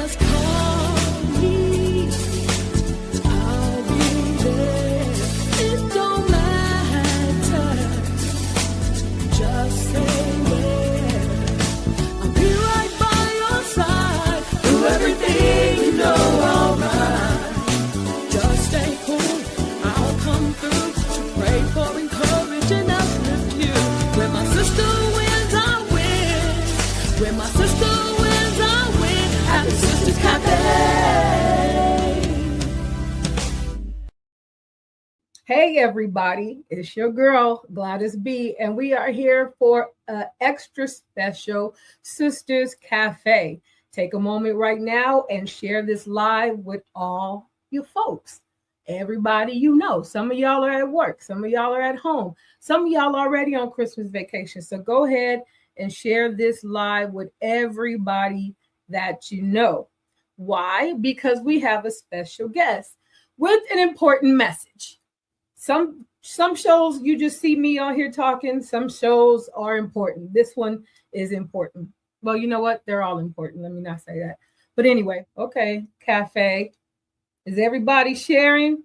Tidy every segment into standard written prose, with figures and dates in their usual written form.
Just call me, I'll be there. It don't matter, just say where. I'll be right by your side, do everything you know alright. Just stay cool, I'll come through, pray for encouraging uplift you. When my sister wins, I win. When my sister wins, I win. At the Sisters Cafe. Hey everybody, it's your girl Gladys B, and we are here for an extra special Sisters Cafe. Take a moment right now and share this live with all you folks. Everybody you know. Some of y'all are at work, some of y'all are at home, some of y'all already on Christmas vacation. So go ahead and share this live with everybody that you know. Why? Because we have a special guest with an important message. Some shows you just see me on here talking. Some shows are important. This one is important. Well, you know what? They're all important. Let me not say that. But anyway, okay, cafe. Is everybody sharing?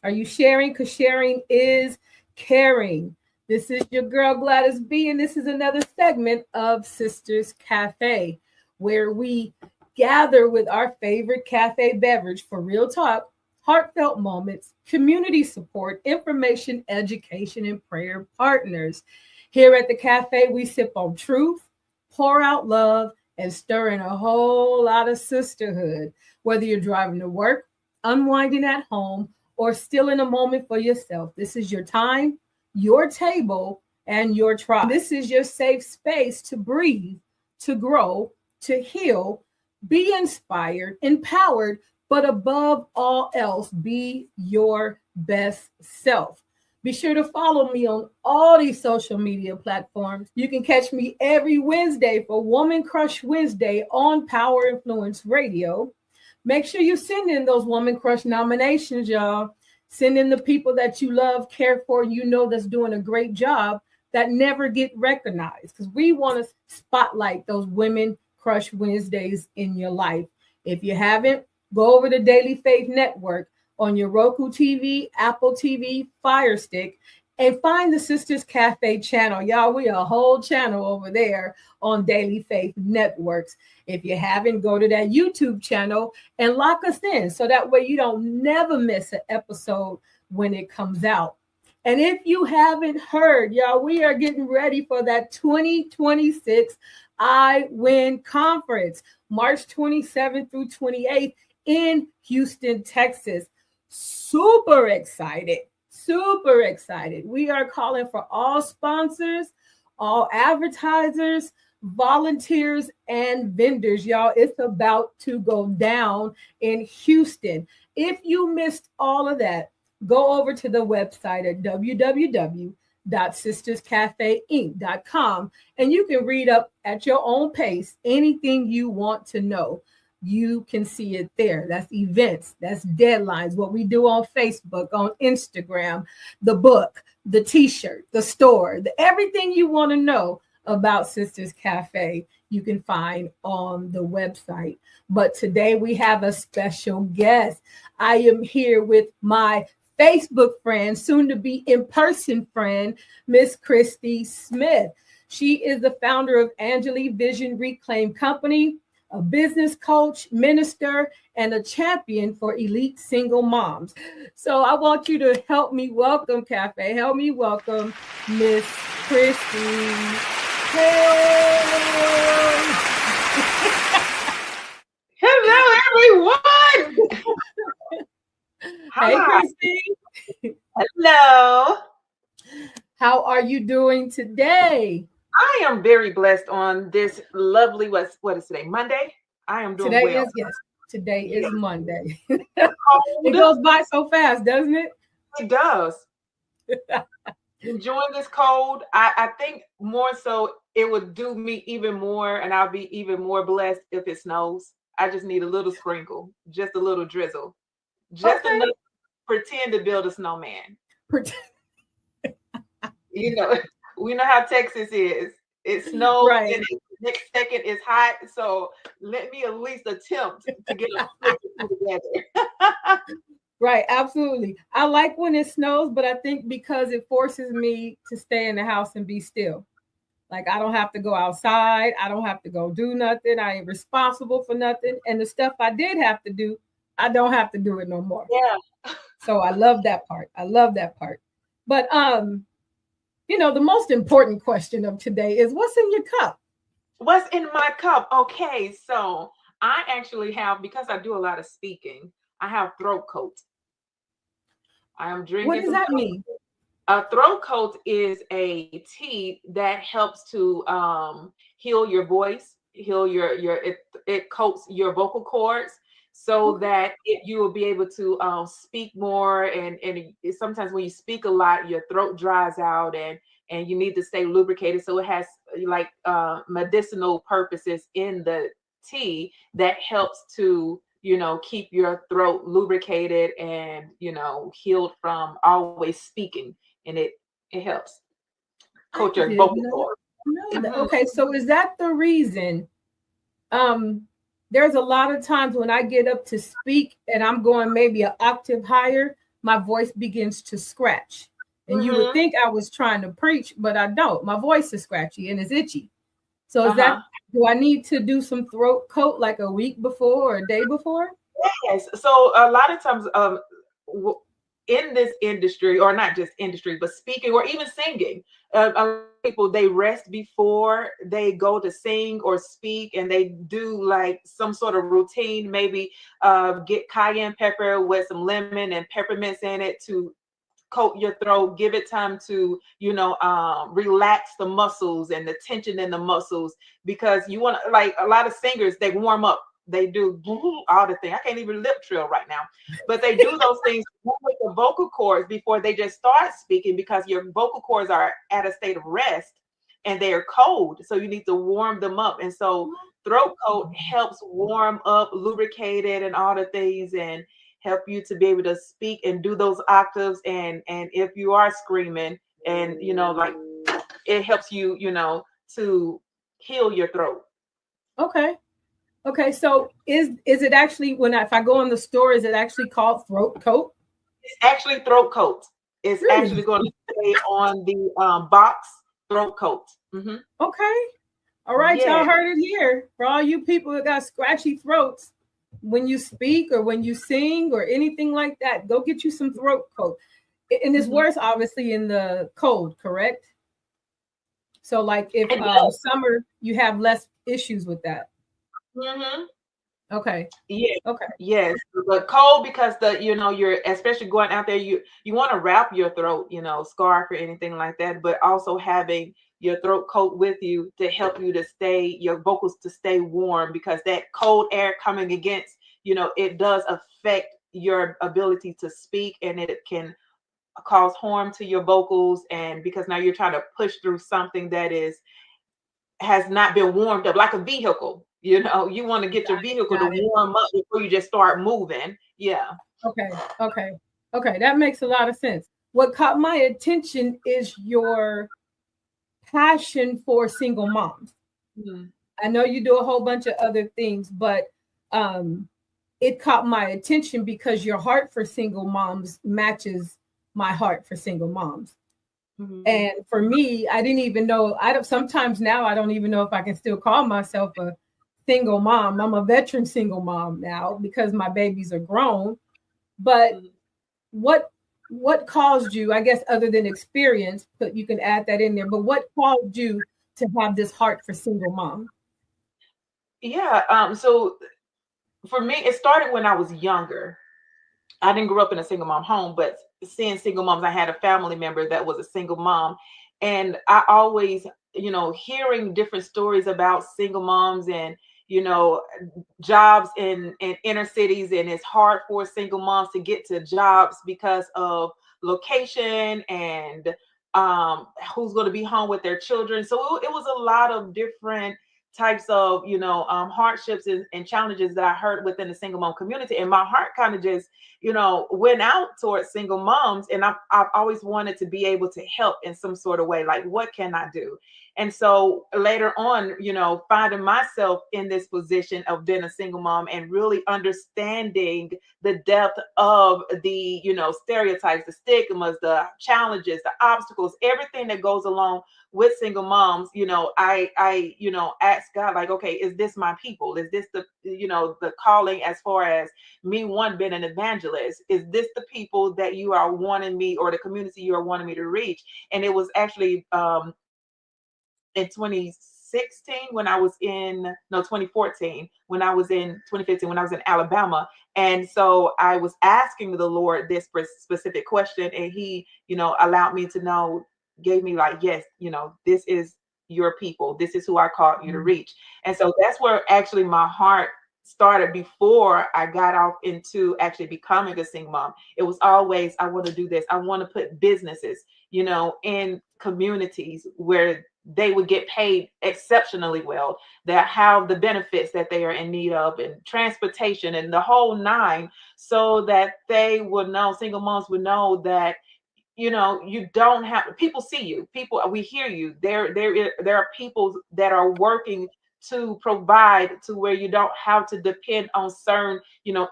Are you sharing? Because sharing is caring. This is your girl Gladys B, and this is another segment of Sisters Cafe, where we gather with our favorite cafe beverage for real talk, heartfelt moments, community support, information, education, and prayer partners. Here at the cafe, we sip on truth, pour out love, and stir in a whole lot of sisterhood. Whether you're driving to work, unwinding at home, or still in a moment for yourself, this is your time, your table, and your tribe. This is your safe space to breathe, to grow, to heal, be inspired, empowered, but above all else, be your best self. Be sure to follow me on all these social media platforms. You can catch me every Wednesday for Woman Crush Wednesday on Power Influence Radio. Make sure you send in those Woman Crush nominations, y'all. Send in the people that you love, care for, you know that's doing a great job that never get recognized. Because we want to spotlight those Women Crush Wednesdays in your life. If you haven't, go over to Daily Faith Network on your Roku TV, Apple TV, Fire Stick, and find the Sisters Cafe channel. Y'all, we a whole channel over there on Daily Faith Networks. If you haven't, go to that YouTube channel and lock us in so that way you don't never miss an episode when it comes out. And if you haven't heard, y'all, we are getting ready for that 2026 I Win Conference, March 27th through 28th in Houston, Texas. Super excited. Super excited. We are calling for all sponsors, all advertisers, volunteers, and vendors. Y'all, it's about to go down in Houston. If you missed all of that, go over to the website at www.sisterscafeinc.com and you can read up at your own pace anything you want to know. You can see it there. That's events, that's deadlines, what we do on Facebook, on Instagram, the book, the t-shirt, the store, everything you want to know about Sisters Cafe, you can find on the website. But today we have a special guest. I am here with my Facebook friend, soon to be in-person friend, Miss Kristy Smith. She is the founder of Angeli Vision Reclaim Company, a business coach, minister, and a champion for elite single moms. So I want you to help me welcome, Cafe. Help me welcome Miss Kristy. Hey! Hello, everyone. Hey, Kristy. Hello. How are you doing today? I am very blessed on this lovely, what is today? Monday? I am doing today well. Today is Monday. It goes by so fast, doesn't it? It does. Enjoying this cold. I think more so it would do me even more, and I'll be even more blessed if it snows. I just need a little sprinkle, just a little drizzle. Just enough to pretend to build a snowman. You know, we know how Texas is. It snows and it next second is hot. So let me at least attempt to get a flip together. Right, absolutely. I like when it snows, but I think because it forces me to stay in the house and be still. Like I don't have to go outside. I don't have to go do nothing. I ain't responsible for nothing. And the stuff I did have to do, I don't have to do it no more. Yeah. So I love that part. I love that part. But the most important question of today is what's in your cup? What's in my cup? Okay, so I actually have, because I do a lot of speaking, I have throat coat. I am What drinking does some that mean? A throat coat is a tea that helps to heal your voice, heal it coats your vocal cords so Okay. that you will be able to speak more. And sometimes when you speak a lot, your throat dries out and you need to stay lubricated. So it has like medicinal purposes in the tea that helps to keep your throat lubricated and healed from always speaking, and it helps I coat your did vocal not cord. know that. Mhm. Okay, so is that the reason? Um, there's a lot of times when I get up to speak and I'm going maybe an octave higher, my voice begins to scratch. And you would Mhm. think I was trying to preach, but I don't. My voice is scratchy and it's itchy. So is Uh-huh. that do I need to do some throat coat like a week before or a day before? Yes. So a lot of times, w- in this industry, or not just industry, but speaking or even singing, a lot of people, they rest before they go to sing or speak, and they do like some sort of routine. Maybe get cayenne pepper with some lemon and peppermints in it to coat your throat, give it time to relax the muscles and the tension in the muscles, because you want to, like a lot of singers, they warm up, they do all the thing. I can't even lip trill right now, but they do those things with the vocal cords before they just start speaking, because your vocal cords are at a state of rest and they are cold, so you need to warm them up. And so throat coat helps warm up, lubricate it, and all the things, and help you to be able to speak and do those octaves. And if you are screaming, and like, it helps you to heal your throat. Okay. Okay. So is it actually if I go in the store, is it actually called throat coat? It's actually throat coat. It's actually Really? going to say on the box, throat coat. Hmm. Okay. All right, Yeah. y'all heard it here. For all you people that got scratchy throats, when you speak or when you sing or anything like that, go get you some throat coat. And it's Hmm. worse, obviously, in the cold, correct? So, like if It does. summer, you have less issues with that. Hmm. Okay. Yeah. Okay. Yes, but cold, because you're especially going out there, you want to wrap your throat, scarf or anything like that, but also having your throat coat with you to help you to stay your vocals to stay warm, because that cold air coming against, it does affect your ability to speak, and it can cause harm to your vocals. And because now you're trying to push through something that has not been warmed up, like a vehicle. You want to get your vehicle to Got it. warm up before you just start moving. Yeah. Okay. Okay. Okay. That makes a lot of sense. What caught my attention is your passion for single moms. Mhm. I know you do a whole bunch of other things, but um, it caught my attention because your heart for single moms matches my heart for single moms. Mhm. And for me, I didn't even know. I don't. Sometimes now I don't even know if I can still call myself a single mom. I'm a veteran single mom now because my babies are grown. But Mhm. what what caused you? I guess other than experience, but you can add that in there. But what caused you to have this heart for single mom? Yeah. So for me, it started when I was younger. I didn't grow up in a single mom home, but seeing single moms, I had a family member that was a single mom. And I always, hearing different stories about single moms, and, you know, jobs in inner cities. And it's hard for single moms to get to jobs because of location and who's going to be home with their children. So it was a lot of different types of hardships and challenges that I heard within the single mom community, and my heart kind of just went out towards single moms. And I've always wanted to be able to help in some sort of way, like what can I do? And so later on, finding myself in this position of being a single mom and really understanding the depth of the, stereotypes, the stigmas, the challenges, the obstacles, everything that goes along with single moms, I ask God, like, okay, is this my people? Is this the calling as far as me, one, being an evangelist? Is this the people that you are wanting me, or the community you are wanting me to reach? And it was actually in 2016 when I was in, no, 2014, when I was in 2015, when I was in Alabama. And so I was asking the Lord this specific question, and he, allowed me to know, gave me like, yes, this is your people. This is who I called you to reach. And so that's where actually my heart started before I got off into actually becoming a single mom. It was always, I want to do this. I want to put businesses, in communities where they would get paid exceptionally well, that have the benefits that they are in need of, and transportation and the whole nine, so that they would know, single moms would know that, you don't have, people see you, we hear you. There are people that are working to provide to where you don't have to depend on certain,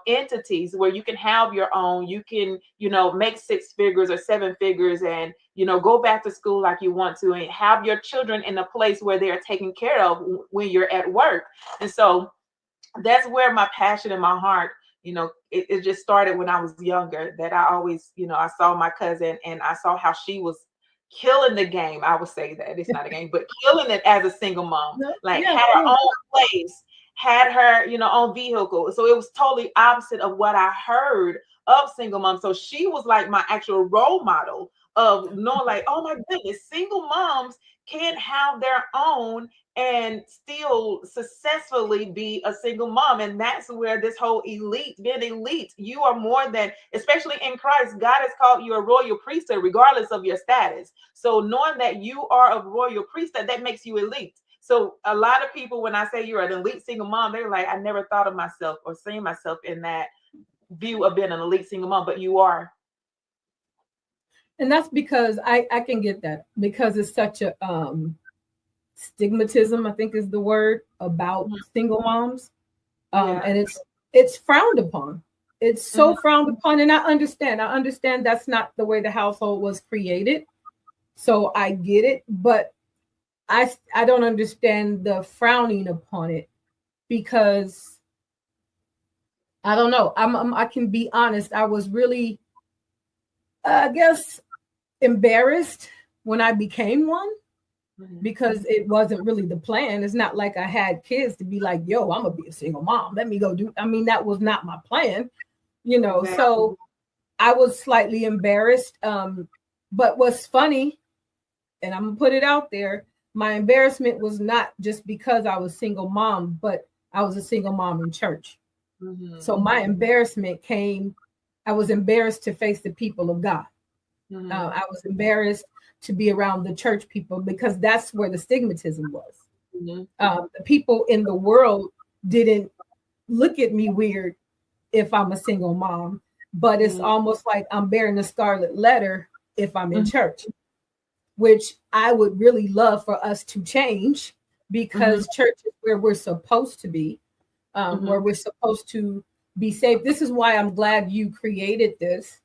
entities, where you can have your own, you can, make 6 figures or 7 figures, and, go back to school like you want to, and have your children in a place where they are taken care of when you're at work. And so that's where my passion and my heart, it just started when I was younger, that I always, I saw my cousin and I saw how she was killing the game. I would say that it's not a game, but killing it as a single mom, like had her own place, had her, own vehicle. So it was totally opposite of what I heard of single mom. So she was like my actual role model of knowing, like, oh my goodness, single moms can have their own and still successfully be a single mom. And that's where this whole being elite, you are more than, especially in Christ, God has called you a royal priesthood, regardless of your status. So knowing that you are a royal priesthood, that makes you elite. So a lot of people, when I say you're an elite single mom, they're like, I never thought of myself or seen myself in that view of being an elite single mom, but you are. And that's because I can get that, because it's such a stigmatism, I think is the word, about single moms. And it's frowned upon. It's so frowned upon. And I understand that's not the way the household was created. So I get it, but I don't understand the frowning upon it, because I don't know. I can be honest. I was really, I guess, embarrassed when I became one, because it wasn't really the plan. It's not like I had kids to be like, yo, I'm gonna be a single mom. Let me go do. I mean, that was not my plan, So I was slightly embarrassed. But what's funny, and I'm gonna put it out there, my embarrassment was not just because I was single mom, but I was a single mom in church. So my embarrassment came, I was embarrassed to face the people of God. I was embarrassed to be around the church people, because that's where the stigmatism was. The people in the world didn't look at me weird if I'm a single mom, but it's almost like I'm bearing the scarlet letter if I'm in church, which I would really love for us to change, because church is where we're supposed to be, where we're supposed to be safe. This is why I'm glad you created this,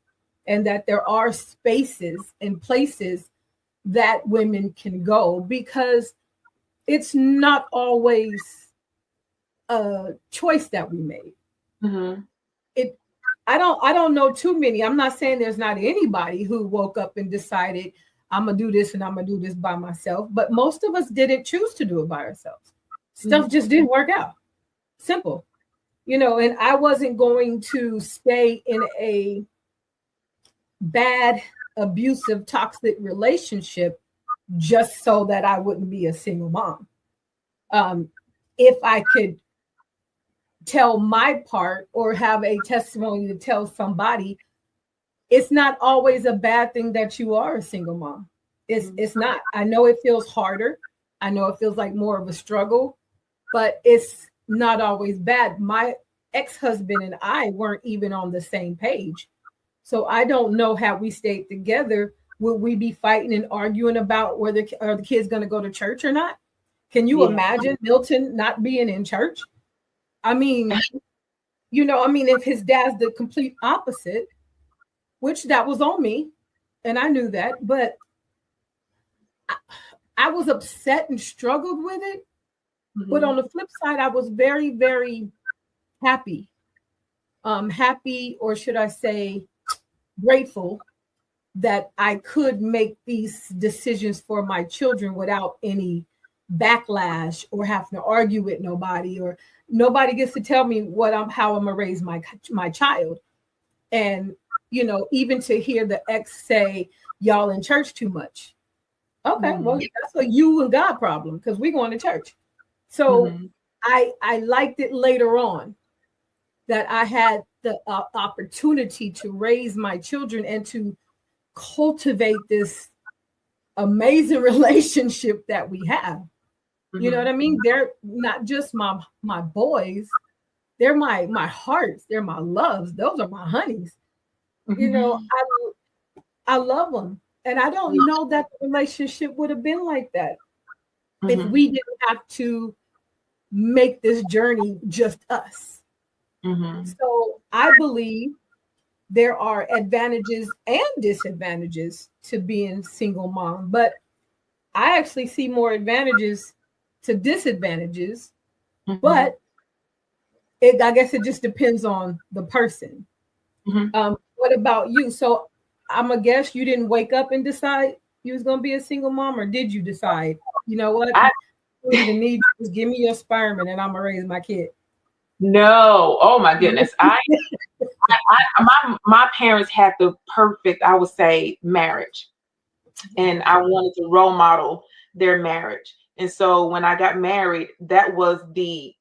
and that there are spaces and places that women can go, because it's not always a choice that we made. I don't know too many. I'm not saying there's not anybody who woke up and decided, I'm gonna do this and I'm gonna do this by myself, but most of us didn't choose to do it by ourselves. Stuff just didn't work out. Simple. And I wasn't going to stay in a bad, abusive, toxic relationship just so that I wouldn't be a single mom. If I could tell my part or have a testimony to tell somebody, it's not always a bad thing that you are a single mom. It's not. I know it feels harder. I know it feels like more of a struggle, but it's not always bad. My ex-husband and I weren't even on the same page. So I don't know how we stayed together, would we be fighting and arguing about whether are the kids going to go to church or not? Can you Yeah. imagine Milton not being in church? I mean, if his dad's the complete opposite, which that was on me, and I knew that, but I was upset and struggled with it. But on the flip side, I was very, very happy. Happy, or should I say, grateful that I could make these decisions for my children without any backlash or having to argue with nobody, or nobody gets to tell me how I'm gonna raise my child. And even to hear the ex say, y'all in church too much. Okay, well, that's a you and God problem, because we're going to church. So I liked it later on that I had the opportunity to raise my children and to cultivate this amazing relationship that we have. You know what I mean? They're not just my boys, they're my hearts, they're my loves, those are my honeys. I love them, and I don't know that the relationship would have been like that if we didn't have to make this journey just us. So I believe there are advantages and disadvantages to being single mom, but I actually see more advantages to disadvantages. But I guess it just depends on the person. What about you? So I'm gonna guess you didn't wake up and decide you was gonna be a single mom, or did you decide, you know what, I don't even need you, give me your sperm and then I'm gonna raise my kid? No, oh my goodness. My parents had the perfect, I would say, marriage. And I wanted to role model their marriage. And so when I got married, that was the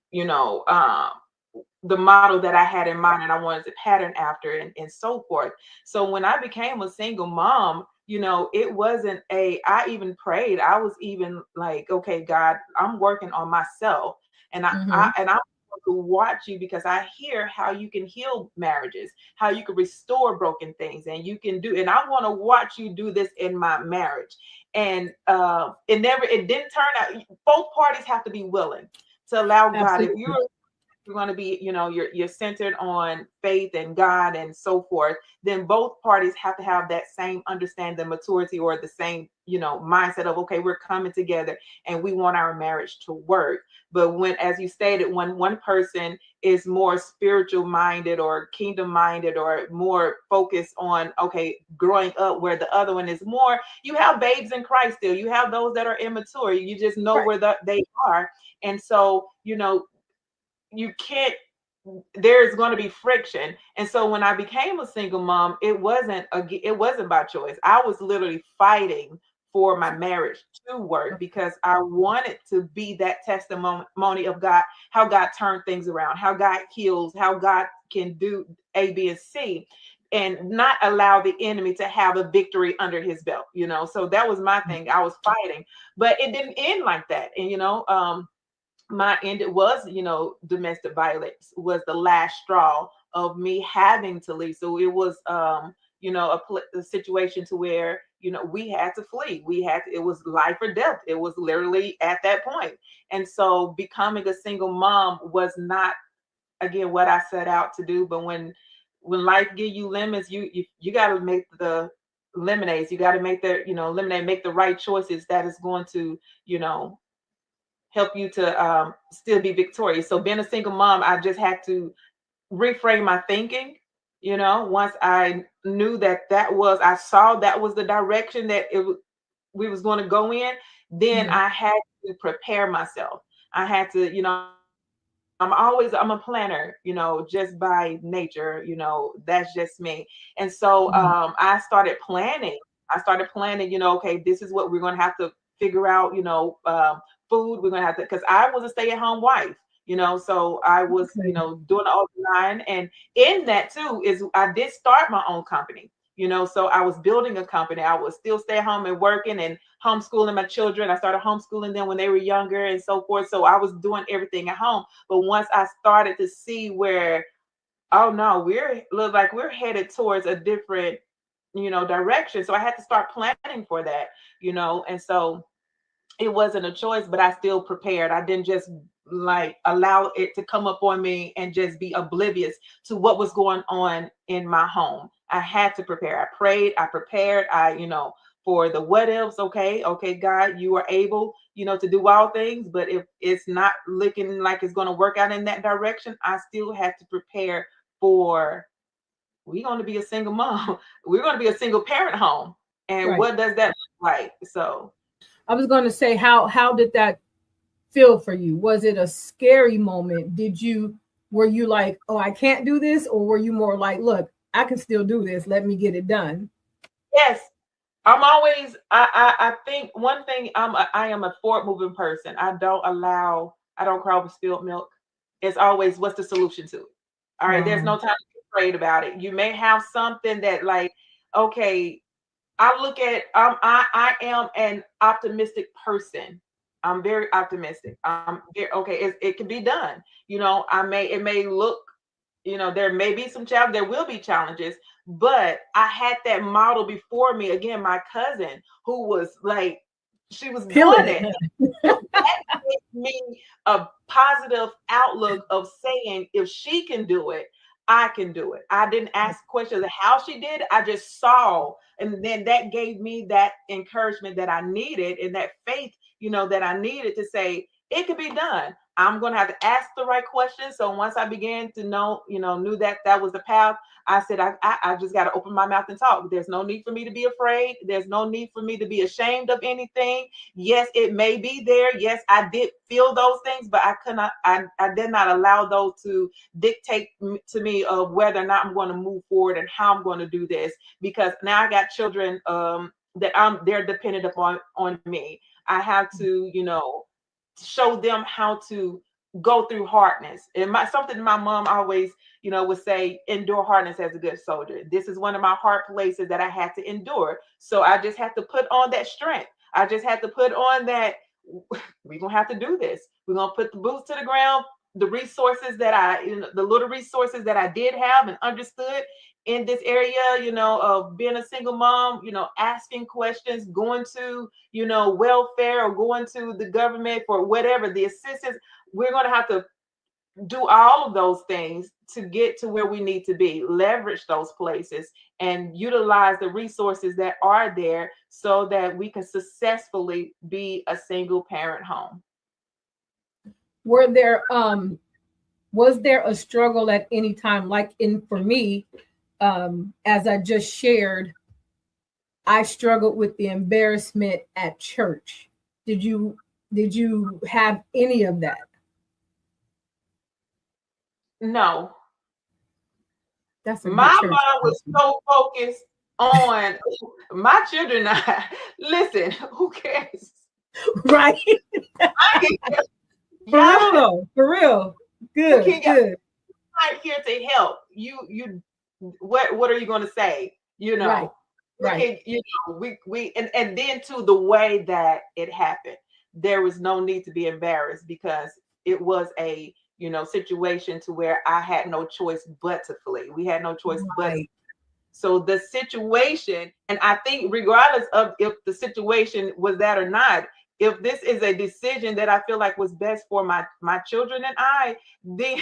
model that I had in mind, and I wanted to pattern after, and so forth. So when I became a single mom, it wasn't I even prayed. I was even like, okay, God, I'm working on myself. And I'm to watch you, because I hear how you can heal marriages, how you can restore broken things, and and I want to watch you do this in my marriage. And it didn't turn out. Both parties have to be willing to allow God. If you're going to be, you're centered on faith and God and so forth, then both parties have to have that same understanding, maturity, or the same, mindset of, okay, we're coming together and we want our marriage to work. But when, as you stated, when one person is more spiritual minded or kingdom minded or more focused on, okay, growing up, where the other one is more, you have babes in Christ still, you have those that are immature, you just know where they are. And so, you can't, there's going to be friction. And so when I became a single mom, it wasn't by choice. I was literally fighting for my marriage to work, because I wanted to be that testimony of God, how God turned things around, how God heals, how God can do A, B, and C, and not allow the enemy to have a victory under his belt, So that was my thing. I was fighting, but it didn't end like that. And, my end, it was, domestic violence was the last straw of me having to leave. So it was, a situation to where, we had to flee. It was life or death. It was literally at that point. And so becoming a single mom was not, again, what I set out to do. But when life give you lemons, you got to make the lemonades. You got to make the, lemonade, make the right choices that is going to, help you to still be victorious. So being a single mom, I just had to reframe my thinking. Once I knew I saw that was the direction that we was going to go in, then I had to prepare myself. I had to, I'm a planner, just by nature, that's just me. And so I started planning. Okay, this is what we're going to have to figure out, food. We're going to have to, because I was a stay-at-home wife, so I was, doing all the line. And in that too is I did start my own company, so I was building a company. I was still stay at home and working and homeschooling my children. I started homeschooling them when they were younger and so forth. So I was doing everything at home. But once I started to see where, oh no, look like we're headed towards a different direction. So I had to start planning for that, and so it wasn't a choice, but I still prepared. I didn't just like allow it to come up on me and just be oblivious to what was going on in my home. I had to prepare. I prayed, I prepared, for the what ifs. Okay, God, you are able, to do all things, but if it's not looking like it's going to work out in that direction, I still had to prepare for we're going to be a single mom. We're going to be a single parent home. And Right. what does that look like? So I was going to say, how did that feel for you? Was it a scary moment? Were you like, oh, I can't do this? Or were you more like, look, I can still do this. Let me get it done. yes, I'm always. I think one thing. I am a forward moving person. I don't cry over spilled milk. It's always what's the solution to it. All right. There's Wow. no time to be afraid about it. You may have something that like, okay, I look at I am an optimistic person. I'm very optimistic. Okay. It can be done. It may look, there may be some challenge. There will be challenges, but I had that model before me. Again, my cousin who was like, she was Killing doing it. it. That gave me a positive outlook of saying, if she can do it, I can do it. I didn't ask questions of how she did it. I just saw. And then that gave me that encouragement that I needed and that faith, that I needed to say, it could be done. I'm going to have to ask the right questions. So once I began to know, knew that that was the path, I said, I just got to open my mouth and talk. There's no need for me to be afraid. There's no need for me to be ashamed of anything. Yes, it may be there. Yes, I did feel those things, but I did not allow those to dictate to me of whether or not I'm going to move forward and how I'm going to do this, because now I got children they're dependent upon on me. I have to, show them how to go through hardness. And something my mom always, would say, endure hardness as a good soldier. This is one of my hard places that I had to endure. So I just have to put on that strength. I just have to put on that we're gonna have to do this. We're gonna put the boots to the ground. The resources that the little resources that I did have and understood in this area, of being a single mom, asking questions, going to, welfare or going to the government for whatever the assistance. We're going to have to do all of those things to get to where we need to be, leverage those places and utilize the resources that are there so that we can successfully be a single parent home. Was there a struggle at any time? Like for me, as I just shared, I struggled with the embarrassment at church. Did you have any of that? No. That's a My good church mind was person. so focused on my children. Listen, who cares? Right. I can, For real y'all, though. For real. you Good. can get Good. right here to help you. What are you going to say? Right. We Right. can, we and then to the way that it happened, there was no need to be embarrassed because it was a situation to where I had no choice but to flee. We had no choice but to. Right. So the situation, and I think regardless of if the situation was that or not, if this is a decision that I feel like was best for my children and I, then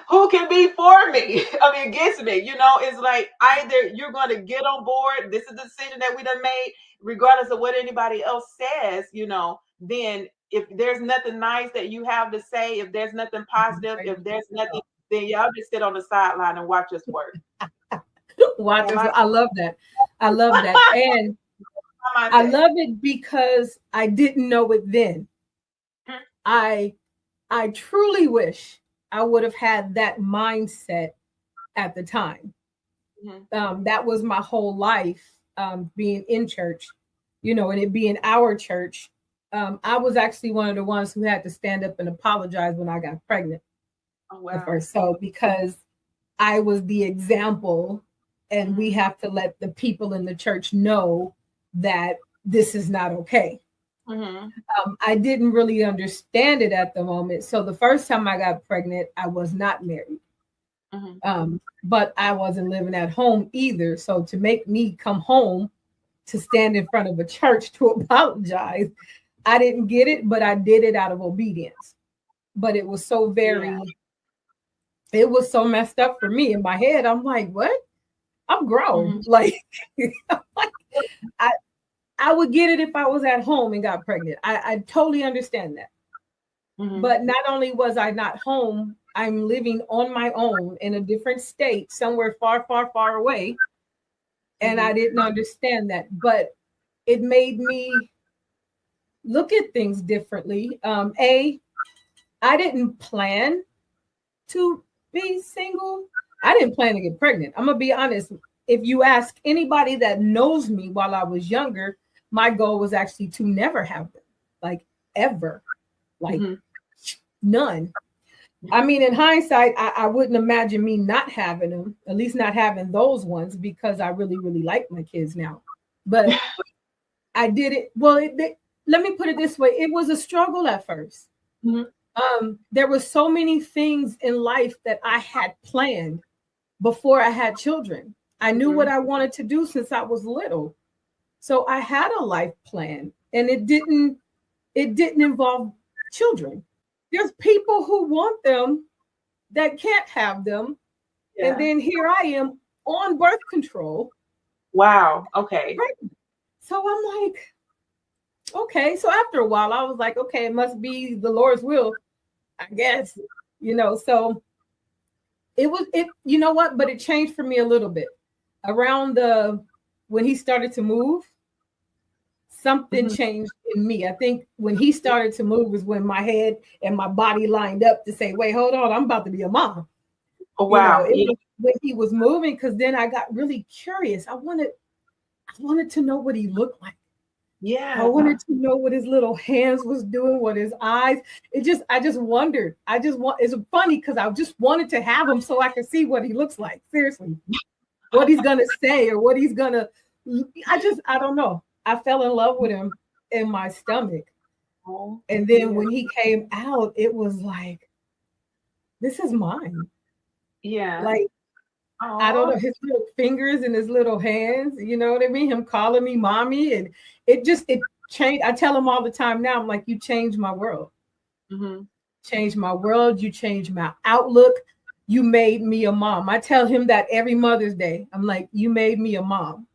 who can be for me? I mean, against me. It's like either you're going to get on board. This is the decision that we done made, regardless of what anybody else says. Then if there's nothing nice that you have to say, if there's nothing positive, if there's nothing, then y'all just sit on the sideline and watch us work. Watch us. I love that. I love that. And I love it because I didn't know it then. I truly wish I would have had that mindset at the time. That was my whole life, being in church, and it being our church. I was actually one of the ones who had to stand up and apologize when I got pregnant. Oh, wow. At first. So because I was the example, and we have to let the people in the church know that this is not okay. I didn't really understand it at the moment. So the first time I got pregnant, I was not married. But I wasn't living at home either. So to make me come home to stand in front of a church to apologize, I didn't get it, but I did it out of obedience. But it was so it was so messed up for me in my head. I'm like, what? I'm grown. Like, I would get it if I was at home and got pregnant. I totally understand that. But not only was I not home, I'm living on my own in a different state, somewhere far, far, far away. And I didn't understand that. But it made me look at things differently. I didn't plan to be single. I didn't plan to get pregnant. I'm going to be honest. If you ask anybody that knows me while I was younger, my goal was actually to never have them, like ever, like none. I mean, in hindsight, I wouldn't imagine me not having them, at least not having those ones, because I really, really like my kids now. But I did it. Well, let me put it this way. It was a struggle at first. There were so many things in life that I had planned before I had children. I knew what I wanted to do since I was little. So I had a life plan, and it didn't involve children. There's people who want them that can't have them. Yeah. And then here I am on birth control. Wow. Okay. So I'm like, okay. So after a while, I was like, okay, it must be the Lord's will, I guess, so you know what? But it changed for me a little bit around when he started to move. Something changed in me. I think when he started to move is when my head and my body lined up to say, wait, hold on, I'm about to be a mom. Oh, wow. It was when he was moving, because then I got really curious. I wanted to know what he looked like. Yeah. I wanted to know what his little hands was doing, what his eyes. I just wondered. It's funny because I just wanted to have him so I could see what he looks like. Seriously. What he's gonna say or what he's gonna. I don't know. I fell in love with him in my stomach. And then when he came out, it was like, this is mine. Yeah. Like, I don't know, his little fingers and his little hands, you know what I mean? Him calling me mommy. And it changed. I tell him all the time now, I'm like, you changed my world. Changed my world. You changed my outlook. You made me a mom. I tell him that every Mother's Day. I'm like, you made me a mom.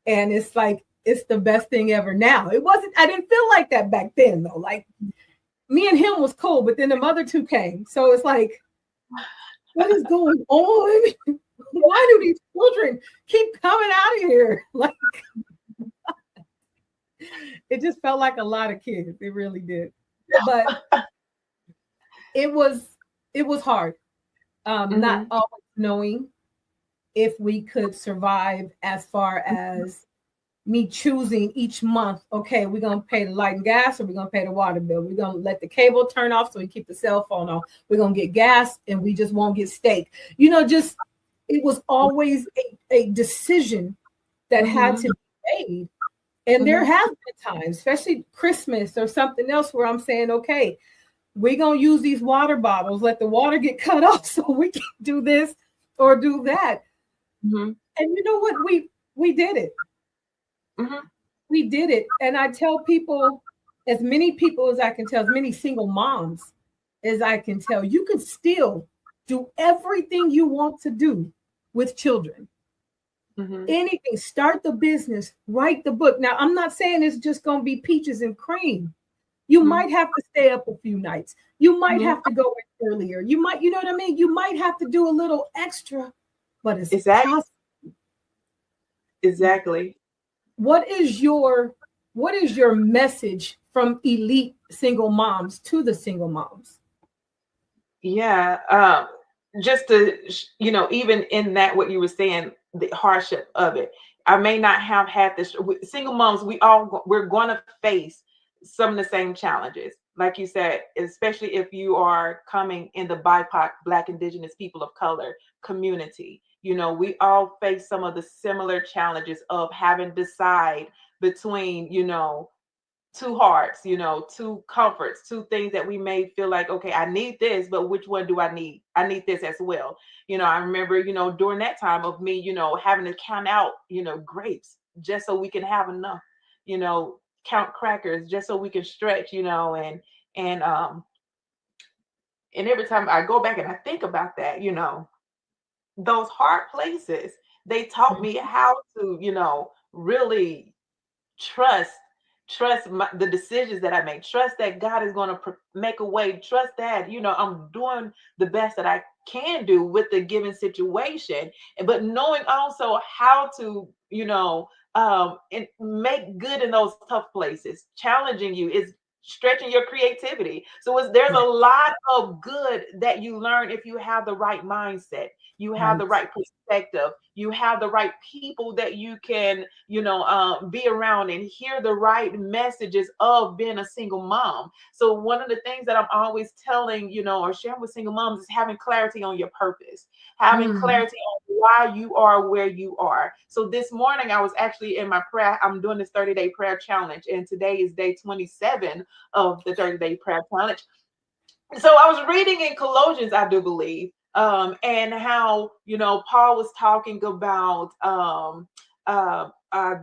And it's like, it's the best thing ever now. I didn't feel like that back then though. Like me and him was cool, but then the other two came. So it's like, what is going on? Why do these children keep coming out of here? Like, it just felt like a lot of kids. It really did. But it was hard. Not always knowing if we could survive, as far as me choosing each month, okay, we're going to pay the light and gas, or we're going to pay the water bill. We're going to let the cable turn off so we keep the cell phone on. We're going to get gas and we just won't get steak. It was always a decision that had to be made. And there have been times, especially Christmas or something else, where I'm saying, okay, we're going to use these water bottles, let the water get cut off so we can do this or do that. And you know what? We did it. We did it. And I tell people, as many people as I can tell, as many single moms as I can tell, you can still do everything you want to do with children. Anything, start the business, write the book. Now, I'm not saying it's just going to be peaches and cream. You might have to stay up a few nights. You might have to go in earlier. You might, you know what I mean? You might have to do a little extra, but it's possible. Exactly. What is your message from elite single moms to the single moms? Yeah. Just to, even in that, what you were saying, the hardship of it. I may not have had this. Single moms, we're going to face some of the same challenges. Like you said, especially if you are coming in the BIPOC, Black, Indigenous, people of color community. We all face some of the similar challenges of having to decide between, two hearts, two comforts, two things that we may feel like, okay, I need this, but which one do I need? I need this as well. I remember, during that time of me, having to count out, grapes just so we can have enough, count crackers just so we can stretch, and and every time I go back and I think about that, those hard places, they taught me how to, really trust the decisions that I make, trust that God is going to make a way, trust that I'm doing the best that I can do with the given situation, but knowing also how to and make good in those tough places. Challenging you is stretching your creativity. So there's a lot of good that you learn if you have the right mindset, you have the right perspective, you have the right people that you can be around and hear the right messages of being a single mom. So one of the things that I'm always telling or sharing with single moms is having clarity on your purpose, having clarity on why you are where you are. So this morning I was actually in my prayer. I'm doing this 30-day prayer challenge, and today is day 27 of the 30-day prayer challenge. So I was reading in Colossians, I do believe, and how Paul was talking about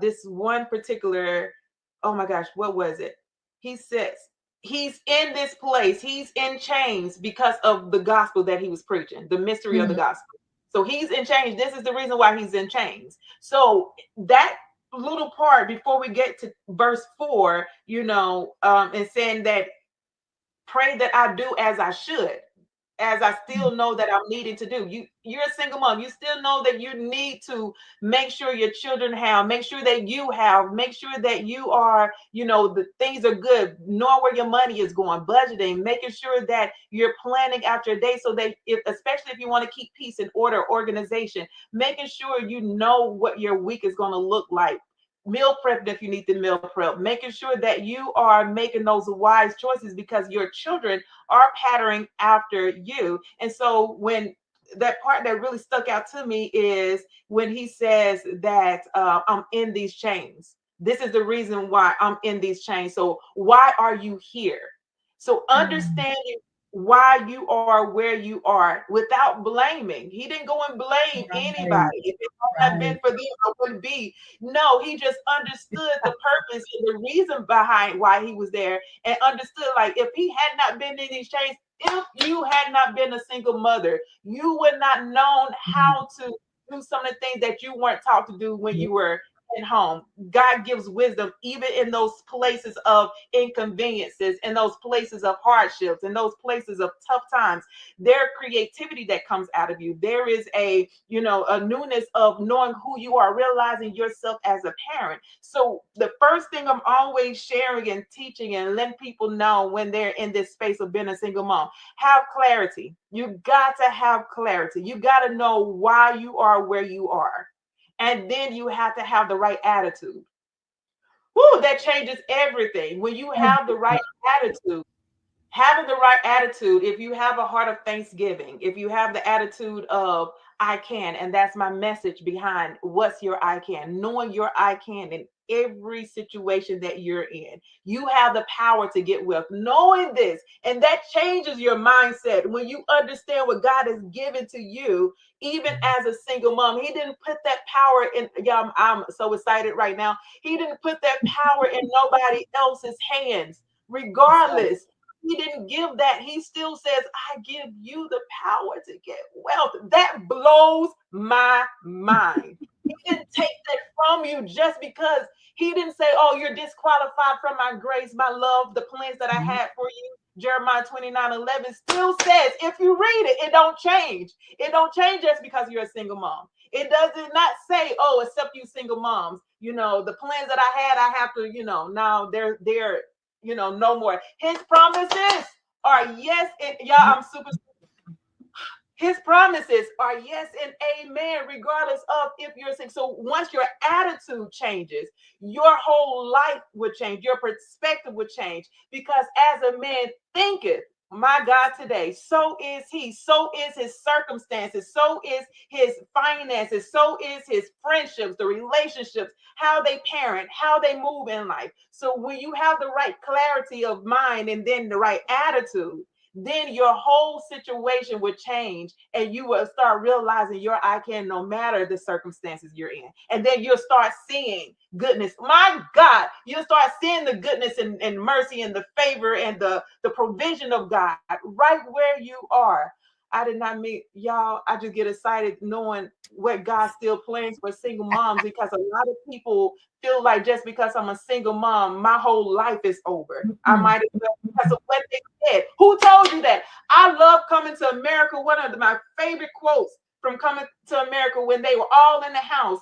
this one particular, oh my gosh, what was it? He says he's in this place, he's in chains because of the gospel that he was preaching, the mystery of the gospel. So he's in chains. This is the reason why he's in chains. So that little part before we get to verse 4, and saying that pray that I do as I should, as I still know that I'm needing to do. You're a single mom. You still know that you need to make sure your children have, make sure that you have, make sure that you are, the things are good, knowing where your money is going, budgeting, making sure that you're planning out your day so that especially if you want to keep peace and order, organization, making sure you know what your week is going to look like. Meal prep if you need the meal prep, making sure that you are making those wise choices because your children are patterning after you. And so when that part that really stuck out to me is when he says that I'm in these chains. This is the reason why I'm in these chains. So why are you here? So understanding why you are where you are without blaming. He didn't go and blame anybody. If it had not been for them, I wouldn't be. No, he just understood the purpose and the reason behind why he was there, and understood like if he had not been in these chains, if you had not been a single mother, you would not known how to do some of the things that you weren't taught to do when you were at home. God gives wisdom even in those places of inconveniences, in those places of hardships, in those places of tough times. There's creativity that comes out of you. There is a newness of knowing who you are, realizing yourself as a parent. So the first thing I'm always sharing and teaching and letting people know when they're in this space of being a single mom, have clarity. You got to have clarity. You got to know why you are where you are. And then you have to have the right attitude. Woo, that changes everything. When you have the right attitude, having the right attitude, if you have a heart of thanksgiving, if you have the attitude of I can, and that's my message behind what's your I can, knowing your I can in every situation that you're in. You have the power to get wealth, knowing this, and that changes your mindset when you understand what God has given to you. Even as a single mom, he didn't put that power in. Yeah, I'm so excited right now. He didn't put that power in nobody else's hands, regardless. He didn't give that. He still says, I give you the power to get wealth. That blows my mind. He didn't take that from you just because he didn't say, oh, you're disqualified from my grace, my love, the plans that I had for you. Jeremiah 29:11 still says, if you read it, it don't change. It don't change just because you're a single mom. It does not say, oh, except you single moms. The plans that I had, I have to, now they're no more. His promises are yes and y'all. I'm super. His promises are yes and amen, regardless of if you're sick. So once your attitude changes, your whole life would change. Your perspective would change, because as a man thinketh, my God, today, so is he, so is his circumstances, so is his finances, so is his friendships, the relationships, how they parent, how they move in life. So when you have the right clarity of mind and then the right attitude, then your whole situation would change and you will start realizing your I can no matter the circumstances you're in. And then you'll start seeing goodness. My God, you'll start seeing the goodness and mercy and the favor and the provision of God right where you are. I did not mean y'all. I just get excited knowing what God still plans for single moms, because a lot of people feel like just because I'm a single mom, my whole life is over. I might as well, because of what they said. Who told you that? I love Coming to America. One of my favorite quotes from Coming to America, when they were all in the house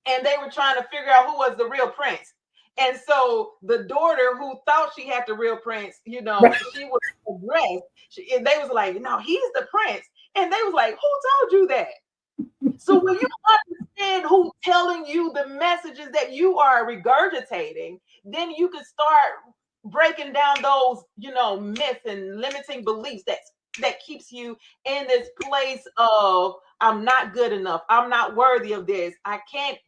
and they were trying to figure out who was the real prince. And so the daughter, who thought she had the real prince, she was dressed. And they was like, no, he's the prince. And they was like, who told you that? So when you understand who's telling you the messages that you are regurgitating, then you can start breaking down those, myths and limiting beliefs that keeps you in this place of I'm not good enough. I'm not worthy of this. I can't,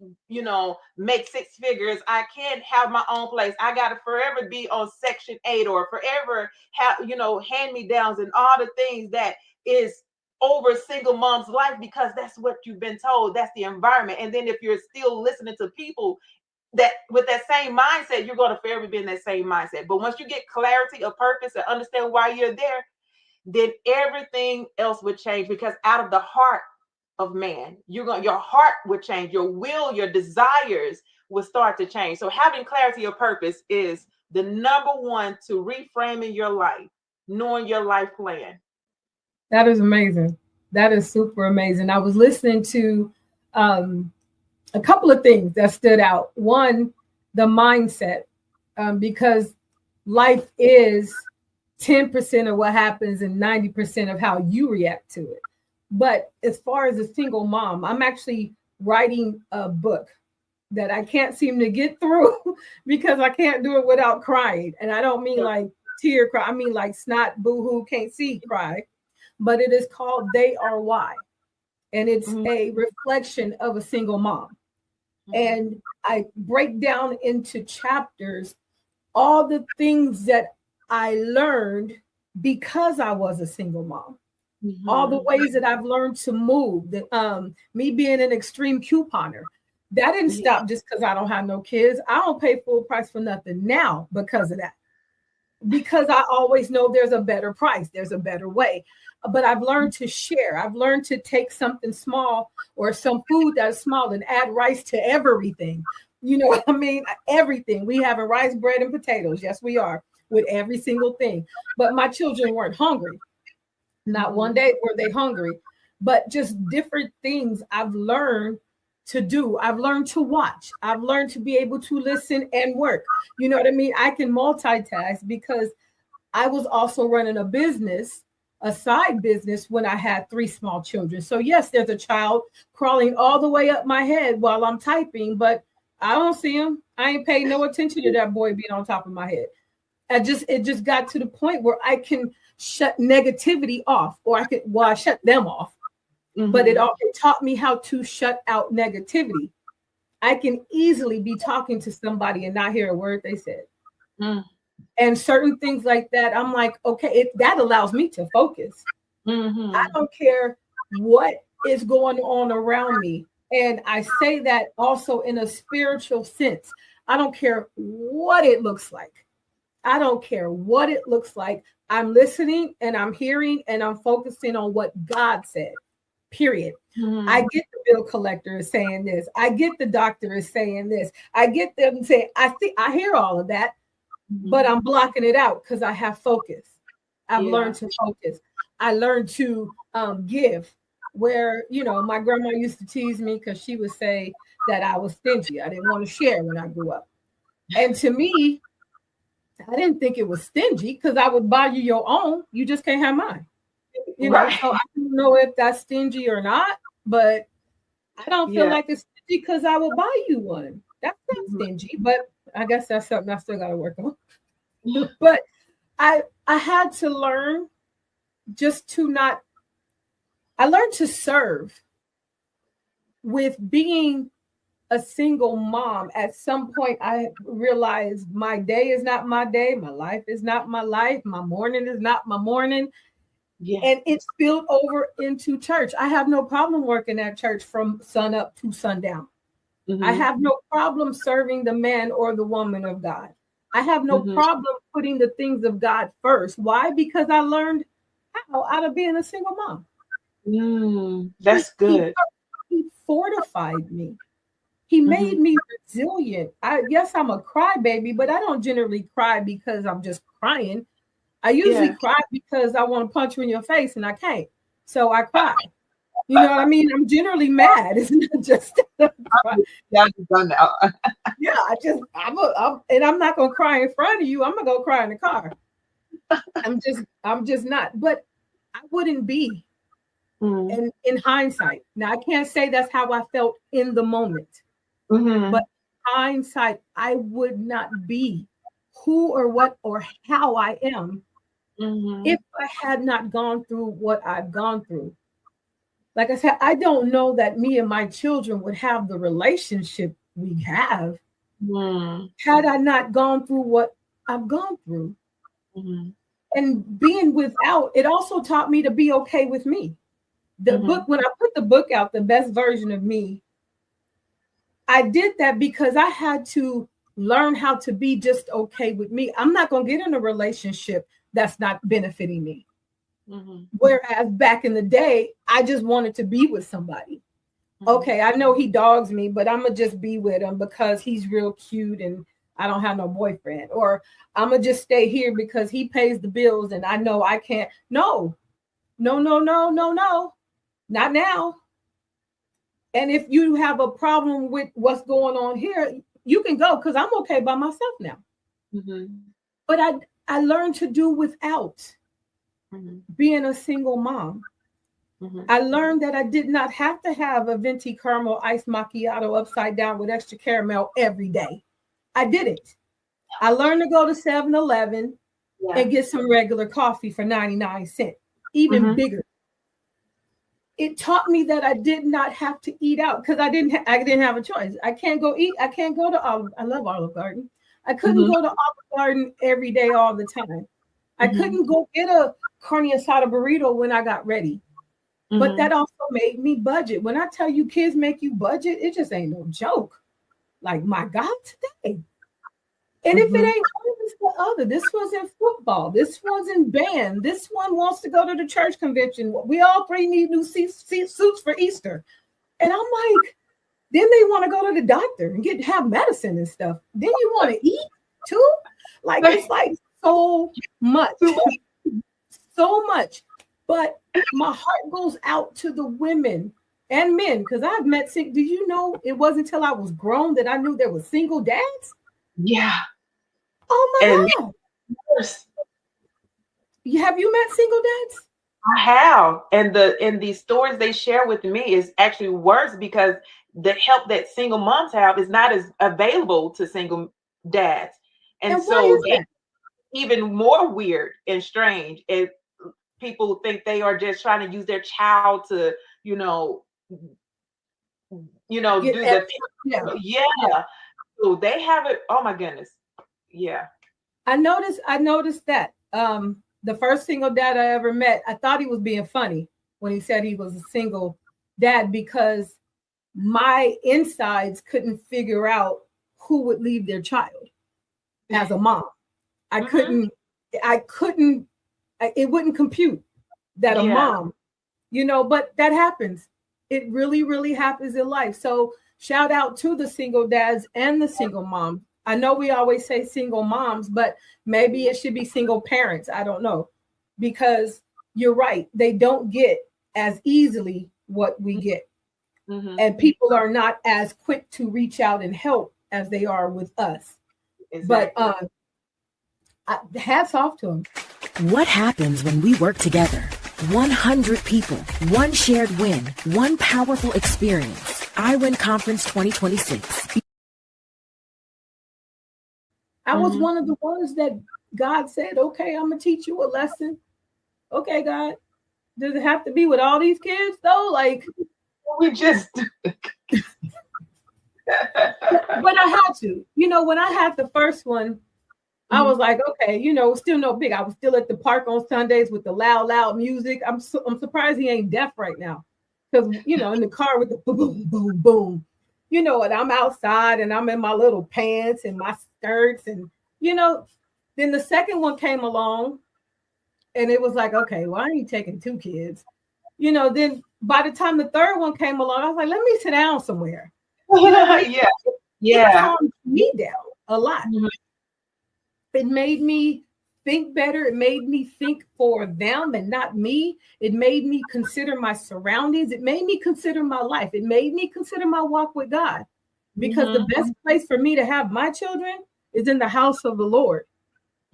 make six figures. I can't have my own place. I got to forever be on Section 8 or forever have, hand-me-downs and all the things that is over a single mom's life, because that's what you've been told. That's the environment. And then if you're still listening to people that with that same mindset, you're going to forever be in that same mindset. But once you get clarity of purpose and understand why you're there, then everything else would change, because out of the heart of man, your heart would change, your will, your desires will start to change. So having clarity of purpose is the number one to reframing your life, knowing your life plan. That is amazing. That is super amazing. I was listening to a couple of things that stood out. One, the mindset, because life is 10% of what happens and 90% of how you react to it. But as far as a single mom, I'm actually writing a book that I can't seem to get through because I can't do it without crying. And I don't mean like tear cry. I mean like snot, boo-hoo, can't see cry. But it is called They Are Why. And it's a reflection of a single mom. And I break down into chapters all the things that I learned because I was a single mom. All the ways that I've learned to move, me being an extreme couponer, that didn't stop just because I don't have no kids. I don't pay full price for nothing now because of that. Because I always know there's a better price, there's a better way. But I've learned to share. I've learned to take something small or some food that's small and add rice to everything. You know what I mean? Everything. We have a rice, bread, and potatoes. Yes, we are, with every single thing. But my children weren't hungry. Not one day were they hungry, but just different things I've learned to do. I've learned to watch. I've learned to be able to listen and work. You know what I mean? I can multitask because I was also running a business, a side business, when I had 3 small children. So yes, there's a child crawling all the way up my head while I'm typing, but I don't see him. I ain't paying no attention to that boy being on top of my head. It just got to the point where I can shut negativity off, or I shut them off. But it taught me how to shut out negativity. I can easily be talking to somebody and not hear a word they said. And certain things like that, I'm like, okay, that allows me to focus. I don't care what is going on around me. And I say that also in a spiritual sense. I don't care what it looks like. I don't care what it looks like. I'm listening and I'm hearing and I'm focusing on what God said, period. I get the bill collector is saying this. I get the doctor is saying this. I get them saying, I hear all of that, but I'm blocking it out because I have focus. I've learned to focus. I learned to give, where, my grandma used to tease me because she would say that I was stingy. I didn't want to share when I grew up. And to me, I didn't think it was stingy because I would buy you your own. You just can't have mine. So I don't know if that's stingy or not, but I don't feel like it's stingy because I will buy you one. That's not stingy, but I guess that's something I still got to work on. But I had to learn just to not, I learned to serve with being a single mom. At some point, I realized my day is not my day. My life is not my life. My morning is not my morning. Yeah. And it spilled over into church. I have no problem working at church from sun up to sundown. Mm-hmm. I have no problem serving the man or the woman of God. I have no Mm-hmm. problem putting the things of God first. Why? Because I learned how out of being a single mom. That's good. He fortified me. He Mm-hmm. made me resilient. Yes, I'm a crybaby, but I don't generally cry because I'm just crying. I usually cry because I want to punch you in your face and I can't. So I cry. You know what I mean? I'm generally mad. It's not just Yeah, done now. yeah, I'm not gonna cry in front of you. I'm gonna go cry in the car. I'm just not. But I wouldn't be. And in hindsight, now I can't say that's how I felt in the moment. Mm-hmm. But in hindsight, I would not be who or what or how I am if I had not gone through what I've gone through. Like I said, I don't know that me and my children would have the relationship we have had I not gone through what I've gone through. And being without, it also taught me to be okay with me. The book, when I put the book out, The Best Version of Me, I did that because I had to learn how to be just okay with me. I'm not going to get in a relationship that's not benefiting me. Whereas back in the day, I just wanted to be with somebody. Okay, I know he dogs me, but I'm going to just be with him because he's real cute and I don't have no boyfriend. Or I'm going to just stay here because he pays the bills and I know I can't. No. Not now. And if you have a problem with what's going on here, you can go because I'm okay by myself now. But I learned to do without being a single mom. I learned that I did not have to have a venti caramel iced macchiato upside down with extra caramel every day. I didn't. I learned to go to 7-Eleven and get some regular coffee for 99 cents, even bigger. It taught me that I did not have to eat out because I didn't have a choice. I can't go eat. I can't go to I love Olive Garden. I couldn't go to Olive Garden every day all the time. I couldn't go get a carne asada burrito when I got ready. But that also made me budget. When I tell you kids make you budget, it just ain't no joke. Like, my God, today. And if it ain't one, it's the other. This one's in football. This one's in band. This one wants to go to the church convention. We all three need new suits for Easter. And I'm like, then they want to go to the doctor and have medicine and stuff. Then you want to eat too? Like, it's like so much. So much. But my heart goes out to the women and men because I've met. Do you know it wasn't until I was grown that I knew there were single dads? Yeah. Oh my God. Have you met single dads? I have. And the stories they share with me is actually worse because the help that single moms have is not as available to single dads. And so it's even more weird and strange. If people think they are just trying to use their child to, do the So they have it. Oh my goodness. Yeah. I noticed that the first single dad I ever met, I thought he was being funny when he said he was a single dad because my insides couldn't figure out who would leave their child as a mom. It wouldn't compute that a mom, but that happens. It really, really happens in life. So shout out to the single dads and the single moms. I know we always say single moms, but maybe it should be single parents. I don't know, because you're right. They don't get as easily what we get. And people are not as quick to reach out and help as they are with us. Exactly. But hats off to them. What happens when we work together? 100 people, one shared win, one powerful experience. iWin Conference 2026. I was one of the ones that God said, okay, I'm gonna teach you a lesson. Okay, God, does it have to be with all these kids though? Like, We just but I had to. When I had the first one, I was like, okay, still no big. I was still at the park on Sundays with the loud music. I'm surprised he ain't deaf right now, because in the car with the boom, boom, boom, boom. And I'm outside and I'm in my little pants and my skirts, and then the second one came along, and it was like, okay, well, I ain't taking two kids. Then by the time the third one came along, I was like, let me sit down somewhere. yeah. It calmed me down a lot. Mhm. It made me think better. It made me think for them and not me. It made me consider my surroundings. It made me consider my life. It made me consider my walk with God. Because the best place for me to have my children is in the house of the Lord.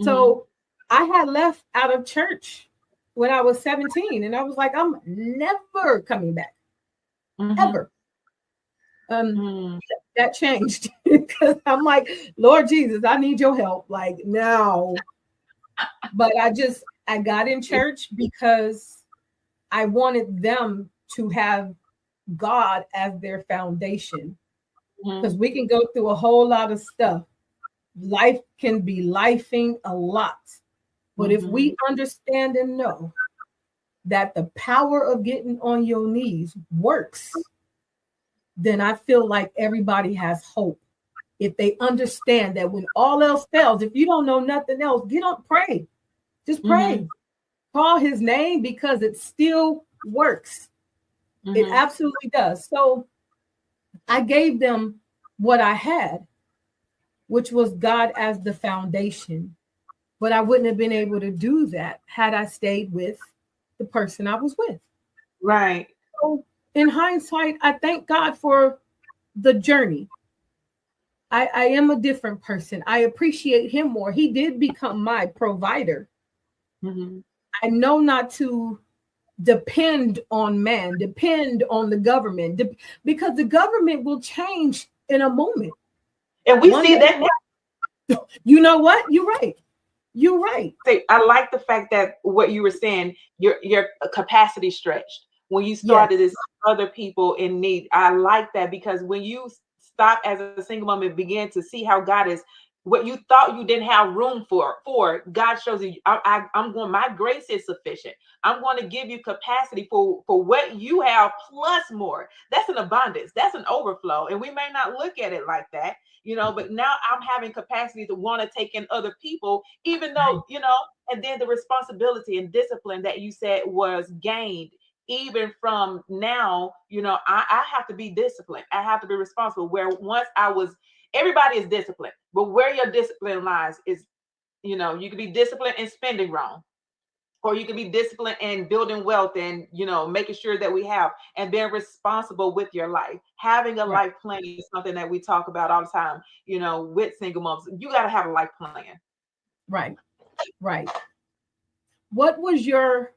So I had left out of church when I was 17, and I was like, I'm never coming back. Ever. That changed because I'm like, Lord Jesus, I need your help. Like now. But I got in church because I wanted them to have God as their foundation. Because we can go through a whole lot of stuff. Life can be lifing a lot. But if we understand and know that the power of getting on your knees works, then I feel like everybody has hope. If they understand that when all else fails, if you don't know nothing else, get up, pray. Just pray. Call his name because it still works. It absolutely does. So I gave them what I had, which was God as the foundation. But I wouldn't have been able to do that had I stayed with the person I was with. Right. So in hindsight, I thank God for the journey. I am a different person. I appreciate him more. He did become my provider. I know not to depend on man, depend on the government, because the government will change in a moment. And we see that now. You know what? You're right. You're right. I like the fact that what you were saying, your capacity stretched when you started to see other people in need. I like that, because when you stop as a single mom and begin to see how God is, what you thought you didn't have room for God shows you, I'm going, my grace is sufficient. I'm going to give you capacity for what you have plus more. That's an abundance. That's an overflow. And we may not look at it like that, but now I'm having capacity to want to take in other people, even though, and then the responsibility and discipline that you said was gained. Even from now, I have to be disciplined. I have to be responsible. Where once everybody is disciplined, but where your discipline lies is, you can be disciplined in spending wrong, or you can be disciplined in building wealth and, making sure that we have, and being responsible with your life. Having a life plan is something that we talk about all the time, with single moms. You got to have a life plan. Right. What was your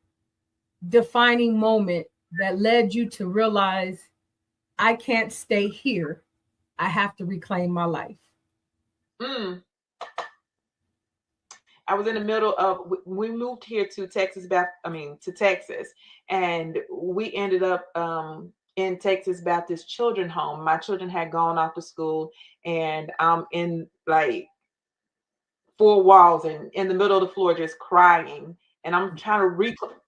defining moment that led you to realize I can't stay here? I have to reclaim my life. I was in the middle of, we moved here to Texas, and we ended up in Texas Baptist Children's Home. My children had gone off to school, and I'm in like 4 walls and in the middle of the floor just crying. And I'm trying to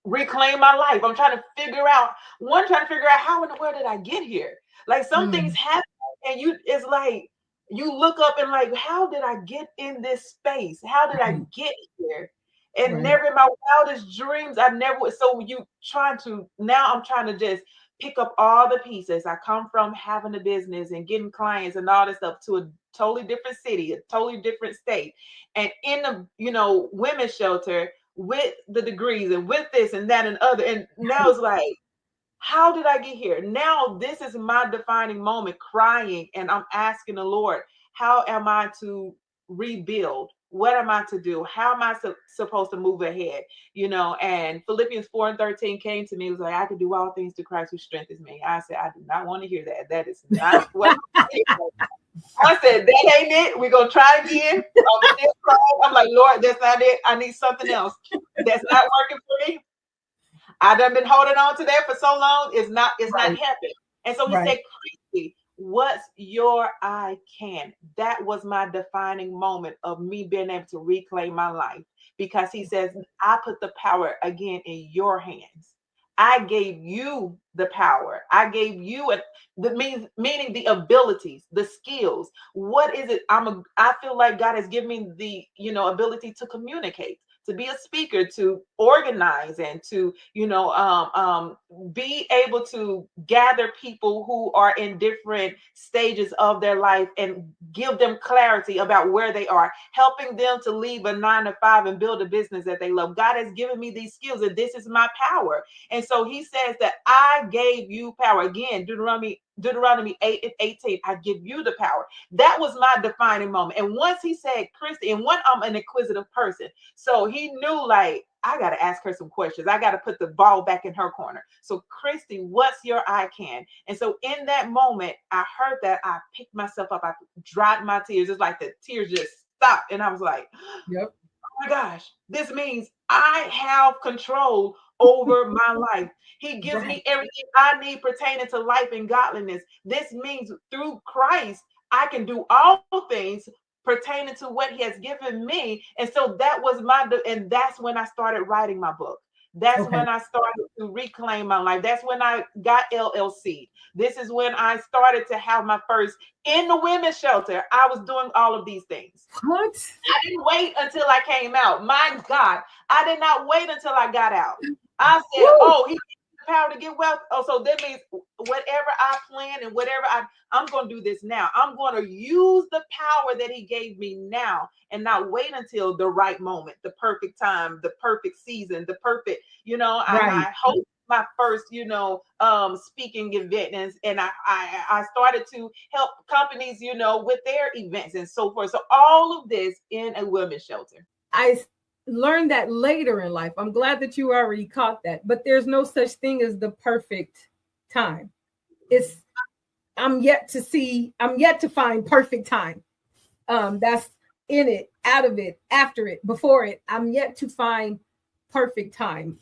reclaim my life. I'm trying to figure out how in the world did I get here? Like some things happen, and it's like, you look up and like, how did I get in this space? How did I get here? And never in my wildest dreams, now I'm trying to just pick up all the pieces. I come from having a business and getting clients and all this stuff to a totally different city, a totally different state. And in the, women's shelter with the degrees and with this and that and other. And now it's like, how did I get here? Now this is my defining moment, crying, and I'm asking the Lord, how am I to rebuild? What am I to do? How am I supposed to move ahead? And Philippians 4:13 came to me. It was like, I can do all things through Christ who strengthens me. I said, I do not want to hear that. That is not what I said, that ain't it. We're gonna try again. I'm still crying. I'm like, Lord, that's not it. I need something else. That's not working for me. I done been holding on to that for so long. It's not happening. And so he said, Kristy, what's your I can? That was my defining moment of me being able to reclaim my life, because he says, I put the power again in your hands. I gave you the power. I gave you meaning the abilities, the skills. What is it? I feel like God has given me the, ability to communicate, to be a speaker, to organize, and to, be able to gather people who are in different stages of their life and give them clarity about where they are, helping them to leave a 9-to-5 and build a business that they love. God has given me these skills, and this is my power. And so he says that I gave you power. Again, Deuteronomy 8:18, I give you the power. That was my defining moment. And once he said, Kristy, and one, I'm an inquisitive person. So he knew, like, I got to ask her some questions. I got to put the ball back in her corner. So, Kristy, what's your I can? And so in that moment, I heard that, I picked myself up. I dried my tears. It's like the tears just stopped. And I was like, yep. Oh my gosh, this means I have control over my life. He gives me everything I need pertaining to life and godliness. This means through Christ, I can do all things pertaining to what he has given me. And so that was and that's when I started writing my book. That's when I started to reclaim my life. That's when I got LLC. This is when I started to have my first in the women's shelter. I was doing all of these things. What? I didn't wait until I came out. My God, I did not wait until I got out. I said, oh, he the power to get wealth. Oh, so that means whatever I plan and whatever I'm going to do this now. I'm going to use the power that he gave me now and not wait until the right moment, the perfect time, the perfect season, the perfect, I hope my first, speaking event, and I started to help companies, with their events and so forth. So all of this in a women's shelter. I learned that later in life. I'm glad that you already caught that, but there's no such thing as the perfect time. I'm yet to find perfect time. That's in it, out of it, after it, before it. I'm yet to find perfect time.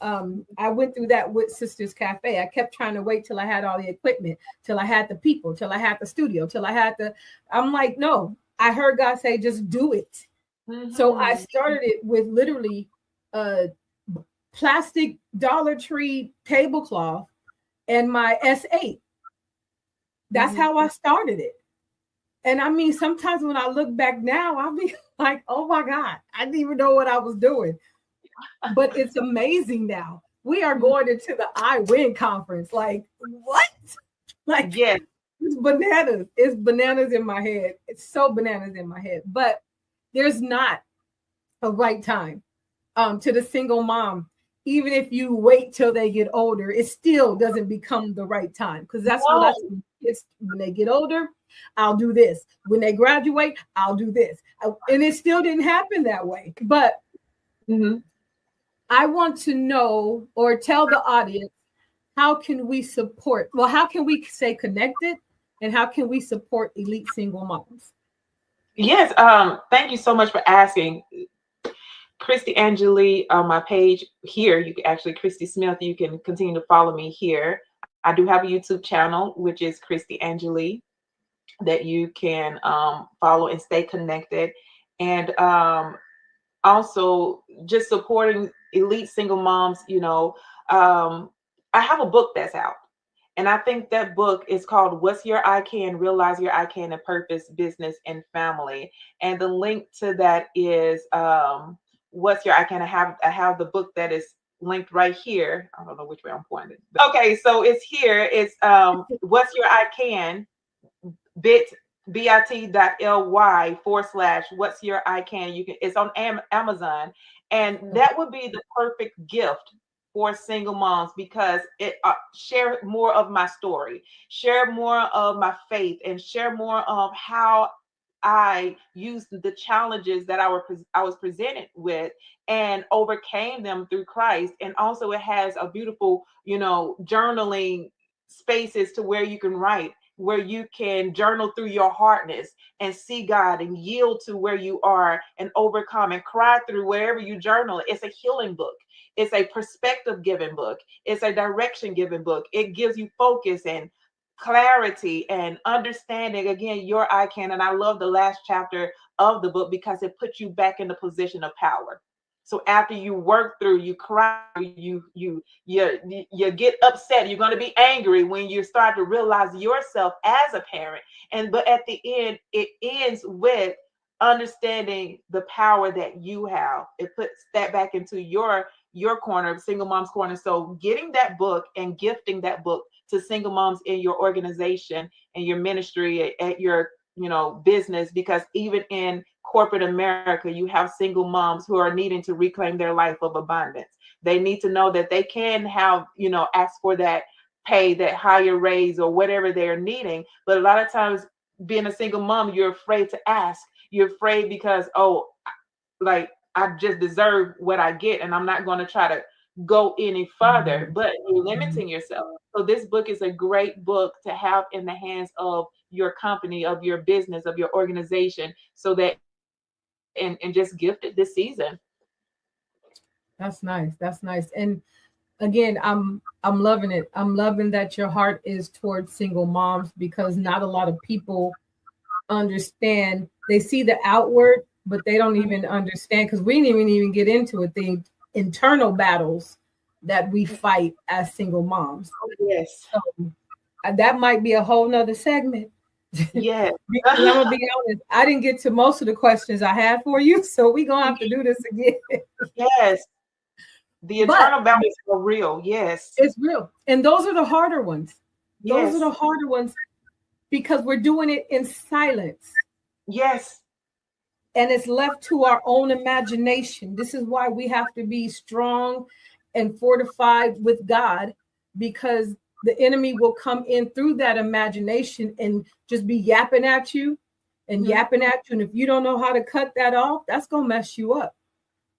I went through that with Sisters Cafe. I kept trying to wait till I had all the equipment, till I had the people, till I had the studio, I'm like, no, I heard God say, just do it. Mm-hmm. So I started it with literally a plastic Dollar Tree tablecloth and my S8. That's how I started it. And I mean, sometimes when I look back now, I'll be like, oh my God, I didn't even know what I was doing. But it's amazing now. We are going into the I Win conference. Like, what? Like, yeah, it's bananas. It's bananas in my head. It's so bananas in my head. But there's not a right time to the single mom. Even if you wait till they get older, it still doesn't become the right time. Because that's what I see. It's when they get older, I'll do this. When they graduate, I'll do this. And it still didn't happen that way. But I want to know, or tell the audience, how can we stay connected, and how can we support Elite Single Moms? Yes, thank you so much for asking. Kristy Angeli on my page here. You can actually, Kristy Smith, you can continue to follow me here. I do have a YouTube channel, which is Kristy Angeli, that you can follow and stay connected. And also just supporting Elite Single Moms. I have a book that's out. And I think that book is called What's Your I Can? Realize Your I Can in Purpose, Business, and Family. And the link to that is What's Your I Can? I have the book that is linked right here. I don't know which way I'm pointing. Okay, so it's here. It's What's Your I Can? bit.ly/What's Your I Can. It's on Amazon. And that would be the perfect gift for single moms, because it share more of my story, share more of my faith, and share more of how I used the challenges that I was presented with and overcame them through Christ. And also it has a beautiful, journaling spaces to where you can write where you can journal through your hardness and see God and yield to where you are and overcome and cry through wherever you journal. It's a healing book. It's a perspective giving book. It's a direction giving book. It gives you focus and clarity and understanding. Again, your I can. And I love the last chapter of the book because it puts you back in the position of power. So after you work through, you cry, you get upset. You're going to be angry when you start to realize yourself as a parent. But at the end, it ends with understanding the power that you have. It puts that back into your corner, single mom's corner. So getting that book and gifting that book to single moms in your organization and your ministry at your business, because even in corporate America, you have single moms who are needing to reclaim their life of abundance. They need to know that they can have, ask for that pay, that higher raise or whatever they're needing. But a lot of times being a single mom, you're afraid to ask. You're afraid because, I just deserve what I get and I'm not going to try to go any further, but you're limiting yourself. So this book is a great book to have in the hands of your company, of your business, of your organization, so that and just gift it this season. That's nice. That's nice. And again, I'm loving it. I'm loving that your heart is towards single moms, because not a lot of people understand. They see the outward, but they don't even understand, because we didn't even get into it, the internal battles that we fight as single moms. Yes. So that might be a whole nother segment. Yeah. Because I'm gonna be honest, I didn't get to most of the questions I had for you, so we're gonna have to do this again. Yes. The internal battles are real. Yes. It's real. And those are the harder ones. Yes. Those are the harder ones, because we're doing it in silence. Yes. And it's left to our own imagination. This is why we have to be strong and fortified with God, because the enemy will come in through that imagination and just be yapping at you and yapping at you. And if you don't know how to cut that off, that's going to mess you up.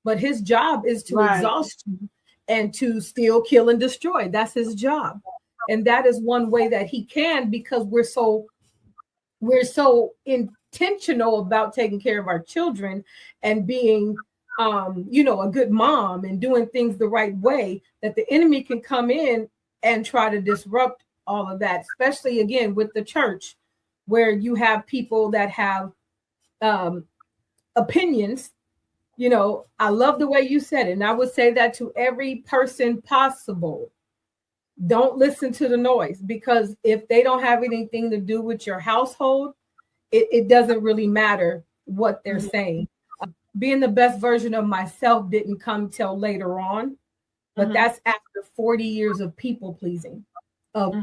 But his job is to exhaust you and to steal, kill, and destroy. That's his job. And that is one way that he can, because we're so intentional about taking care of our children and being a good mom and doing things the right way, that the enemy can come in and try to disrupt all of that, especially again with the church, where you have people that have opinions. I love the way you said it, and I would say that to every person possible. Don't listen to the noise, because if they don't have anything to do with your household, it doesn't really matter what they're saying. Being the best version of myself didn't come till later on, but that's after 40 years of people pleasing, of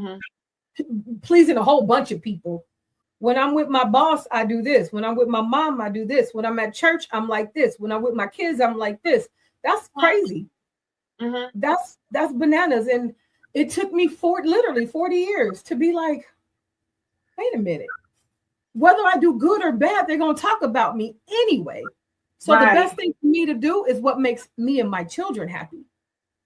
pleasing a whole bunch of people. When I'm with my boss, I do this. When I'm with my mom, I do this. When I'm at church, I'm like this. When I'm with my kids, I'm like this. That's crazy. That's bananas. And it took me literally 40 years to be like, wait a minute. Whether I do good or bad, they're going to talk about me anyway. So the best thing for me to do is what makes me and my children happy.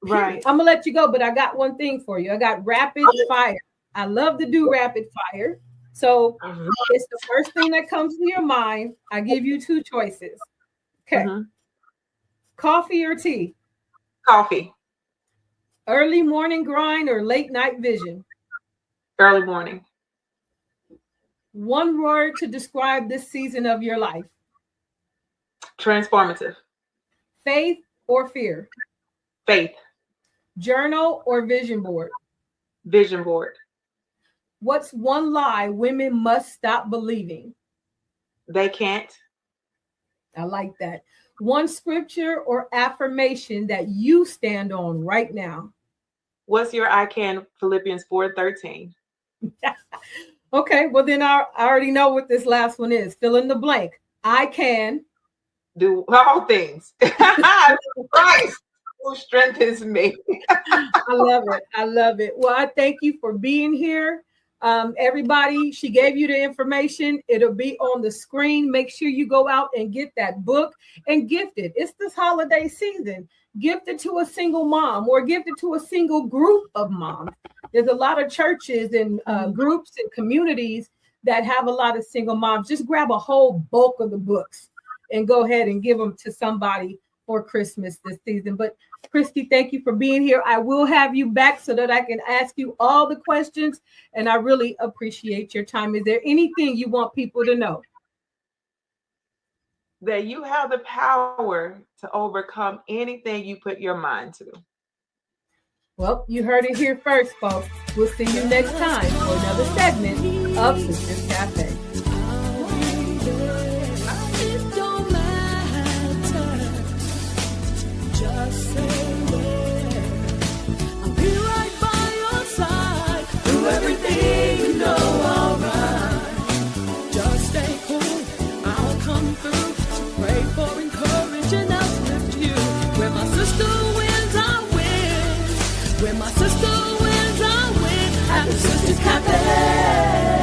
Right. I'm going to let you go, but I got one thing for you. I got rapid fire. I love to do rapid fire. So it's the first thing that comes to your mind. I give you two choices. Okay. Coffee or tea? Coffee. Early morning grind or late night vision? Early morning. One word to describe this season of your life? Transformative. Faith or fear? Faith. Journal or vision board? Vision board. What's one lie women must stop believing? They can't. I like that. One scripture or affirmation that you stand on right now? What's your I can? Philippians 4:13. Okay, well then I already know what this last one is. Fill in the blank. I can do all things. Christ who strengthens me. I love it. I love it. Well, I thank you for being here. Everybody, she gave you the information. It'll be on the screen. Make sure you go out and get that book and gift it. It's this holiday season. Gift it to a single mom or gift it to a single group of moms. there's a lot of churches and groups and communities that have a lot of single moms. Just grab a whole bulk of the books and go ahead and give them to somebody for Christmas this season. But Kristy, thank you for being here. I will have you back so that I can ask you all the questions, and I really appreciate your time. Is there anything you want people to know? That you have the power to overcome anything you put your mind to. Well, you heard it here first, folks. We'll see you next time for another segment of Sisters Cafe. It don't matter. Just say where. I'll be right by your side. Through everything, you know, alright. Just stay cool. I'll come through. So pray for encouraging us with you. Where my sister wins, I win. Where my sister